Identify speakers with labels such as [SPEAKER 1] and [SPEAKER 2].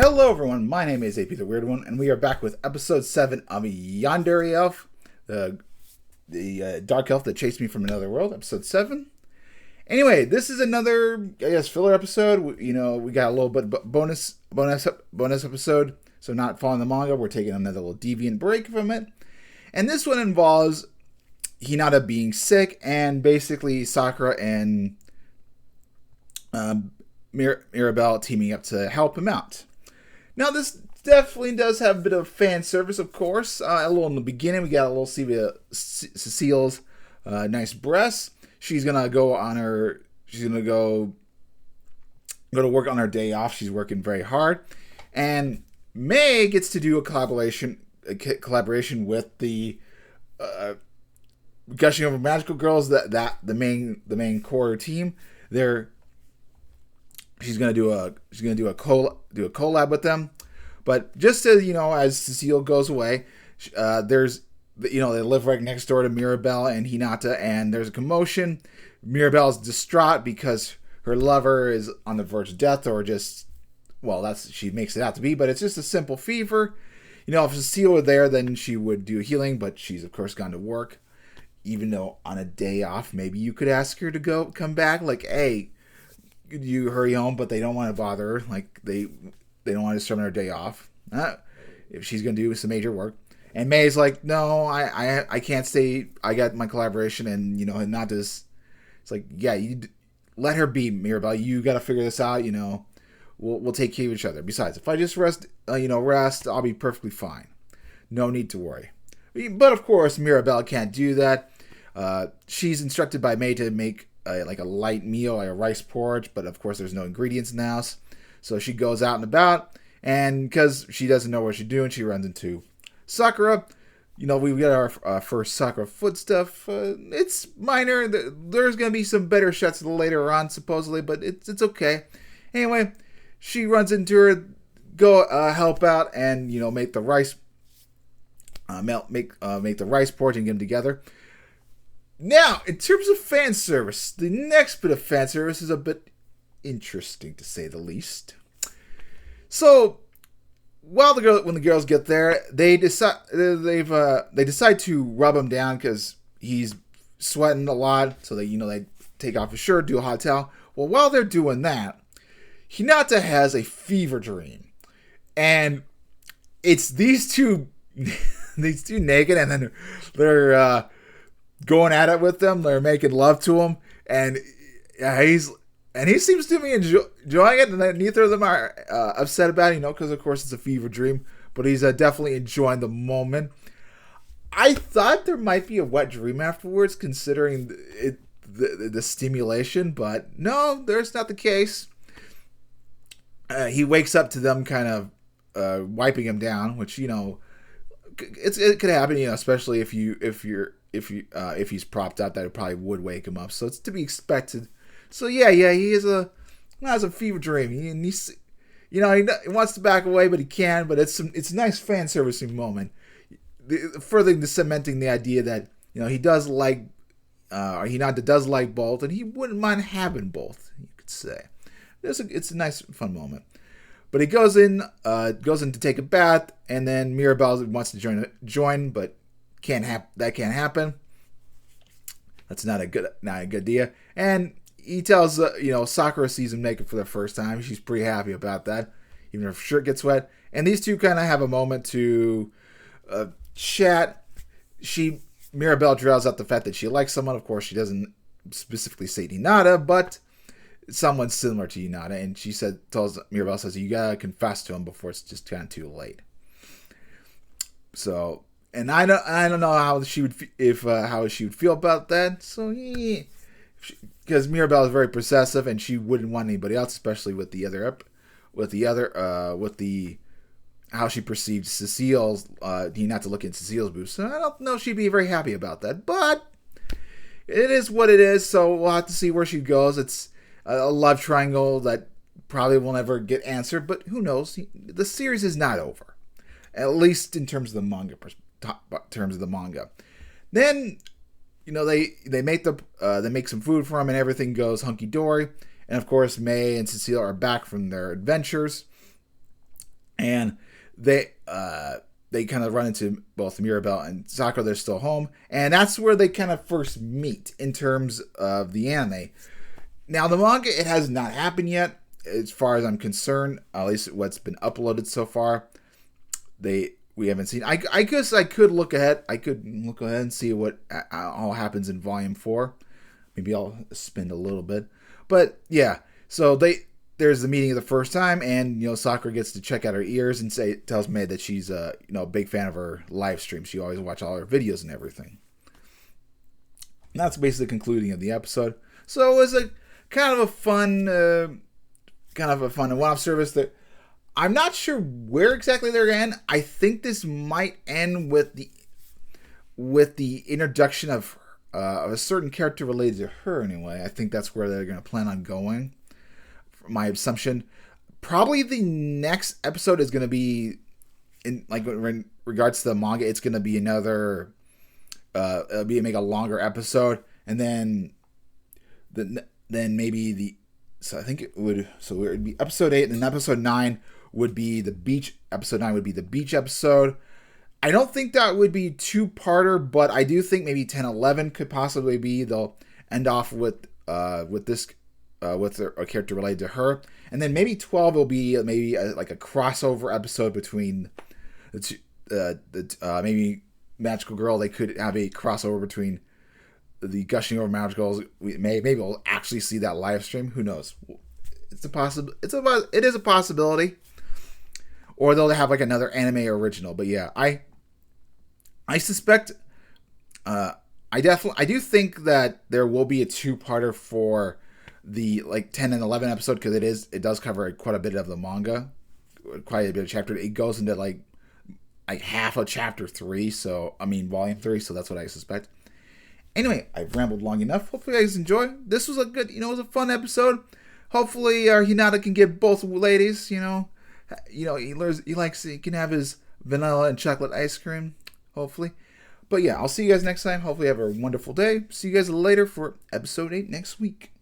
[SPEAKER 1] Hello everyone, my name is AP the Weird One, and we are back with episode 7 of Yandere Elf, the dark elf that chased me from another world, episode 7. Anyway, this is another, filler episode. We got a little bit bonus episode, so not following the manga, we're taking another little deviant break from it. And this one involves Hinata being sick, and basically Sakura and Mirabelle teaming up to help him out. Now, this definitely does have a bit of fan service, of course. A little in the beginning, we got a little Cecile's nice breasts. She's gonna go on her. She's gonna go to work on her day off. She's working very hard, and May gets to do a collaboration with the Gushing Over Magical Girls. That the main core team. She's gonna do a collab with them, but just as Cecile goes away, they live right next door to Mirabelle and Hinata, and there's a commotion. Mirabelle's distraught because her lover is on the verge of death, or she makes it out to be, but it's just a simple fever. If Cecile were there, then she would do healing, but she's of course gone to work. Even though on a day off, maybe you could ask her to come back, like, hey, you hurry home, but they don't want to bother her. Like, they don't want to disturb her day off. If she's going to do some major work. And May's like, no, I can't stay. I got my collaboration, and, not this. It's like, yeah, you let her be, Mirabelle. You got to figure this out, We'll take care of each other. Besides, if I just rest, I'll be perfectly fine. No need to worry. But, of course, Mirabelle can't do that. She's instructed by May to make a light meal, like a rice porridge, but of course there's no ingredients in the house. So she goes out and about, and because she doesn't know what she's doing, she runs into Sakura. We got our first Sakura foot stuff. It's minor. There's going to be some better shots later on, supposedly, but it's okay. Anyway, she runs into her, go help out, and make the rice make the rice porridge and get them together. Now, in terms of fan service, the next bit of fan service is a bit interesting, to say the least. So, when the girls get there, they decide to rub him down because he's sweating a lot. So they take off his shirt, do a hot towel. Well, while they're doing that, Hinata has a fever dream, and it's these two naked, and then they're going at it with them. They're making love to him, and he seems to be enjoying it, and neither of them are upset about it, because of course it's a fever dream, but he's definitely enjoying the moment. I thought there might be a wet dream afterwards, considering the stimulation, but no, there's not the case. He wakes up to them kind of wiping him down, which it could happen, especially if he's propped up, that it probably would wake him up. So it's to be expected. So yeah, he has a fever dream. He wants to back away, but he can. But it's a nice fan servicing moment, further cementing the idea that he does like, Hinata does like both, and he wouldn't mind having both. You could say it's a nice fun moment. But he goes in to take a bath, and then Mirabelle wants to join, but that can't happen. That's not a good idea. And he tells Sakura sees him naked for the first time. She's pretty happy about that, even if her shirt gets wet. And these two kind of have a moment to chat. Mirabelle draws out the fact that she likes someone. Of course, she doesn't specifically say Hinata, but someone similar to Hinata, and Mirabelle says, you gotta confess to him before it's just kind of too late. So, and I don't know how she would feel about that. So, because Mirabelle is very possessive, and she wouldn't want anybody else, especially with how she perceived Cecile's Hinata looking at Cecile's boobs. So I don't know if she'd be very happy about that, but it is what it is. So we'll have to see where she goes. It's a love triangle that probably will never get answered, but who knows? The series is not over, at least in terms of the manga. Then, they make some food for him, and everything goes hunky dory. And of course, May and Cecile are back from their adventures. and they kind of run into both Mirabelle and Sakura. They're still home, and that's where they kind of first meet in terms of the anime. Now, the manga, it has not happened yet, as far as I'm concerned. At least what's been uploaded so far, we haven't seen. I guess I could look ahead. I could look ahead and see what all happens in Volume 4. Maybe I'll spend a little bit, but yeah. So there's the meeting of the first time, and Sakura gets to check out her ears and tells May that she's a big fan of her live stream. She always watches all her videos and everything. And that's basically the concluding of the episode. So it was a kind of a fun one-off service that I'm not sure where exactly they're going to end. I think this might end with the introduction of a certain character related to her. Anyway, I think that's where they're going to plan on going. My assumption, probably the next episode is going to be in regards to the manga. It's going to be another, make a longer episode, and then maybe I think it would be episode 8, and then episode 9 would be the beach. Episode 9 would be the beach episode. I don't think that would be two-parter, but I do think maybe 10, 11 could possibly be. They'll end off with this. With a character related to her, and then maybe 12 will be maybe a crossover episode between the two, maybe Magical Girl. They could have a crossover between the Gushing Over Magical Girls. Maybe we'll actually see that live stream. Who knows? It is a possibility, or they'll have another anime original. But yeah, I suspect. I do think that there will be a two-parter for the 10 and 11 episode, because it does cover quite a bit of the manga, quite a bit of chapter. It goes into like half of chapter 3, so volume 3, so that's what I suspect. Anyway, I've rambled long enough. Hopefully you guys enjoy. This was it was a fun episode. Hopefully Hinata can get both ladies, he can have his vanilla and chocolate ice cream, hopefully. But yeah, I'll see you guys next time. Hopefully you have a wonderful day. See you guys later for episode 8 next week.